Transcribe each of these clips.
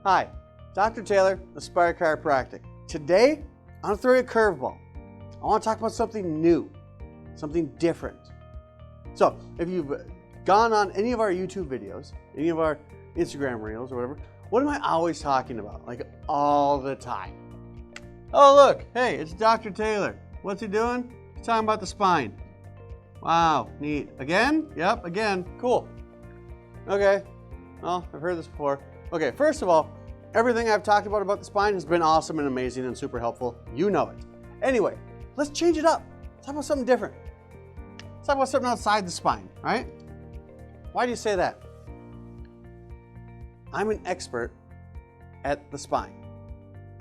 Hi, Dr. Taylor, Aspire Chiropractic. Today, I'm going to throw you a curveball. I want to talk about something new, something different. So, if you've gone on any of our YouTube videos, any of our Instagram reels or whatever, what am I always talking about? Like all the time. Oh look, hey, it's Dr. Taylor. What's he doing? He's talking about the spine. Wow, neat. Again? Yep, again. Cool. Okay, well, I've heard this before. Okay, first of all, everything I've talked about the spine has been awesome and amazing and super helpful. You know it. Anyway, let's change it up. Let's talk about something different. Let's talk about something outside the spine, right? Why do you say that? I'm an expert at the spine.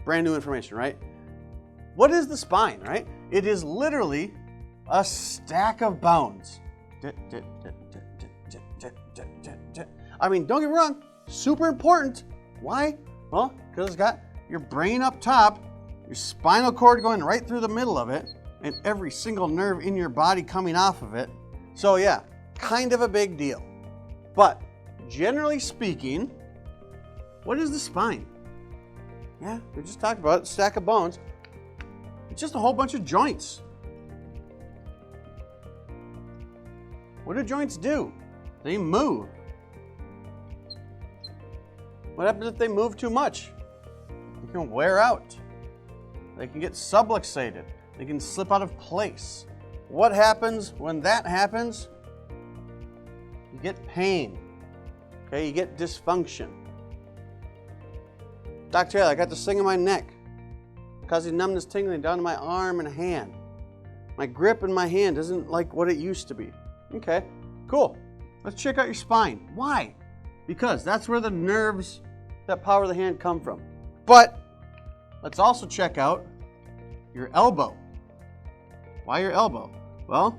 Brand new information, right? What is the spine, right? It is literally a stack of bones. I mean, don't get me wrong, super important. Why? Well, because it's got your brain up top, your spinal cord going right through the middle of it, and every single nerve in your body coming off of it. So yeah, kind of a big deal. But generally speaking, what is the spine? Yeah, we just talked about it, stack of bones. It's just a whole bunch of joints. What do joints do? They move. What happens if they move too much? They can wear out. They can get subluxated. They can slip out of place. What happens when that happens? You get pain. Okay, you get dysfunction. Dr. Taylor, I got this thing in my neck, causing numbness, tingling down to my arm and hand. My grip in my hand isn't like what it used to be. Okay, cool. Let's check out your spine. Why? Because that's where the nerves that power the hand come from. But let's also check out your elbow. Why your elbow? Well,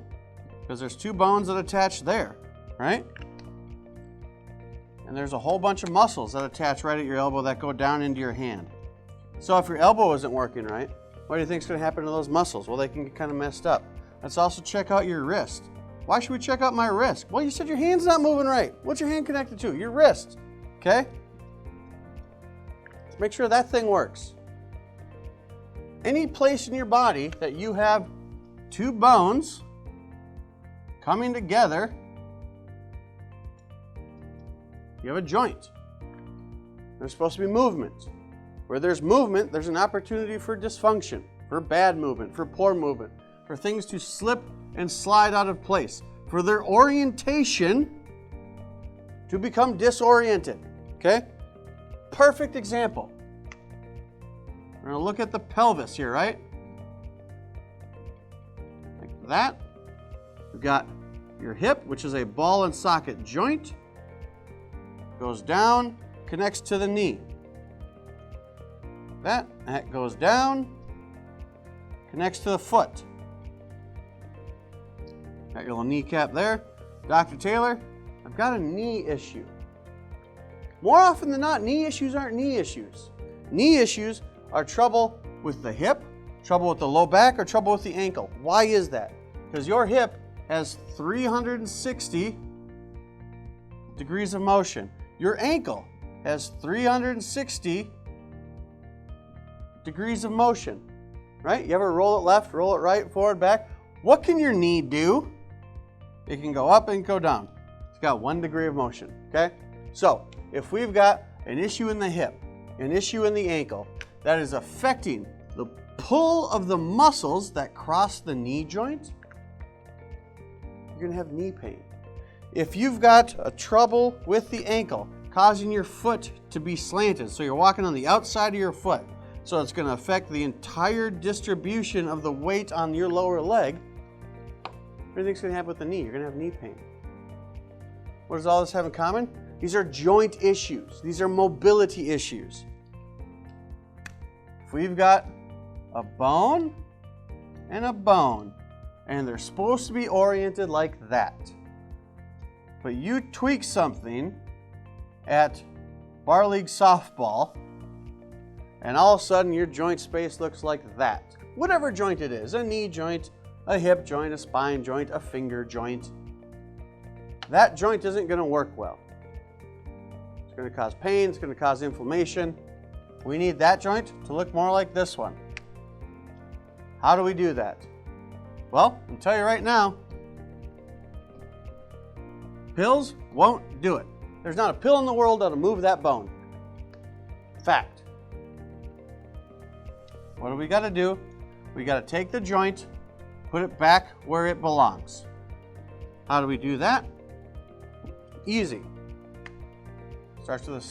because there's two bones that attach there, right? And there's a whole bunch of muscles that attach right at your elbow that go down into your hand. So if your elbow isn't working right, what do you think is going to happen to those muscles? Well, they can get kind of messed up. Let's also check out your wrist. Why should we check out my wrist? Well, you said your hand's not moving right. What's your hand connected to? Your wrist. Okay? Let's make sure that thing works. Any place in your body that you have two bones coming together, you have a joint. There's supposed to be movement. Where there's movement, there's an opportunity for dysfunction, for bad movement, for poor movement, for things to slip and slide out of place, for their orientation to become disoriented. Okay? Perfect example. We're going to look at the pelvis here, right? Like that. We've got your hip, which is a ball and socket joint. Goes down, connects to the knee. That goes down, connects to the foot. Got your little kneecap there. Dr. Taylor, I've got a knee issue. More often than not, knee issues aren't knee issues. Knee issues are trouble with the hip, trouble with the low back, or trouble with the ankle. Why is that? Because your hip has 360 degrees of motion. Your ankle has 360 degrees of motion, right? You ever roll it left, roll it right, forward, back? What can your knee do? It can go up and go down. It's got 1 degree of motion, okay? So if we've got an issue in the hip, an issue in the ankle, that is affecting the pull of the muscles that cross the knee joint, you're gonna have knee pain. If you've got a trouble with the ankle, causing your foot to be slanted, so you're walking on the outside of your foot, so it's going to affect the entire distribution of the weight on your lower leg, what do you think is going to happen with the knee? You're going to have knee pain. What does all this have in common? These are joint issues. These are mobility issues. If we've got a bone, and they're supposed to be oriented like that, but you tweak something at bar league softball, and all of a sudden your joint space looks like that. Whatever joint it is, a knee joint, a hip joint, a spine joint, a finger joint, that joint isn't going to work well. It's going to cause pain. It's going to cause inflammation. We need that joint to look more like this one. How do we do that? Well, I'll tell you right now, pills won't do it. There's not a pill in the world that'll move that bone. Fact. What do we got to do? We got to take the joint, put it back where it belongs. How do we do that? Easy. Starts with a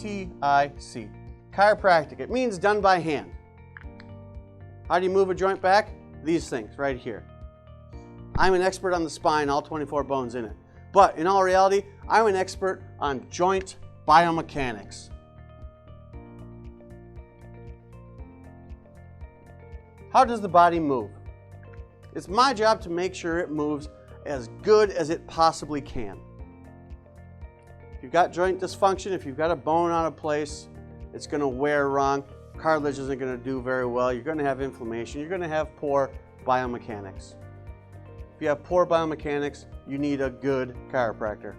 Chiropractic. Chiropractic. It means done by hand. How do you move a joint back? These things right here. I'm an expert on the spine, all 24 bones in it. But in all reality, I'm an expert on joint biomechanics. How does the body move? It's my job to make sure it moves as good as it possibly can. If you've got joint dysfunction, if you've got a bone out of place, it's going to wear wrong. Cartilage isn't going to do very well. You're going to have inflammation. You're going to have poor biomechanics. If you have poor biomechanics, you need a good chiropractor.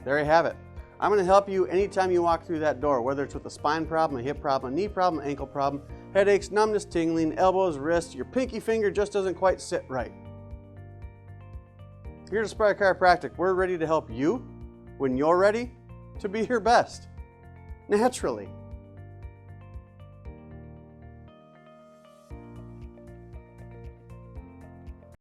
There you have it. I'm going to help you anytime you walk through that door, whether it's with a spine problem, a hip problem, a knee problem, ankle problem, headaches, numbness, tingling, elbows, wrists, your pinky finger just doesn't quite sit right. Here at Aspire Chiropractic, we're ready to help you when you're ready to be your best, naturally.